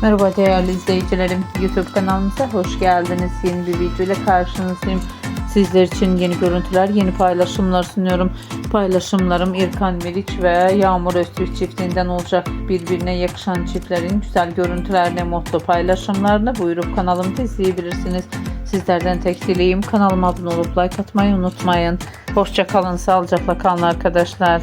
Merhaba değerli izleyicilerim, YouTube kanalımıza hoş geldiniz. Yeni bir video ile karşınızdayım. Sizler için yeni görüntüler, yeni paylaşımlar sunuyorum. Paylaşımlarım Erkan Meriç ve Yağmur Öztürk çiftinden olacak. Birbirine yakışan çiftlerin güzel görüntülerini, mutlu paylaşımlarını buyurup kanalımda izleyebilirsiniz. Sizlerden tek dileğim kanalıma abone olup like atmayı unutmayın. Hoşça kalın, sağlıcakla kalın arkadaşlar.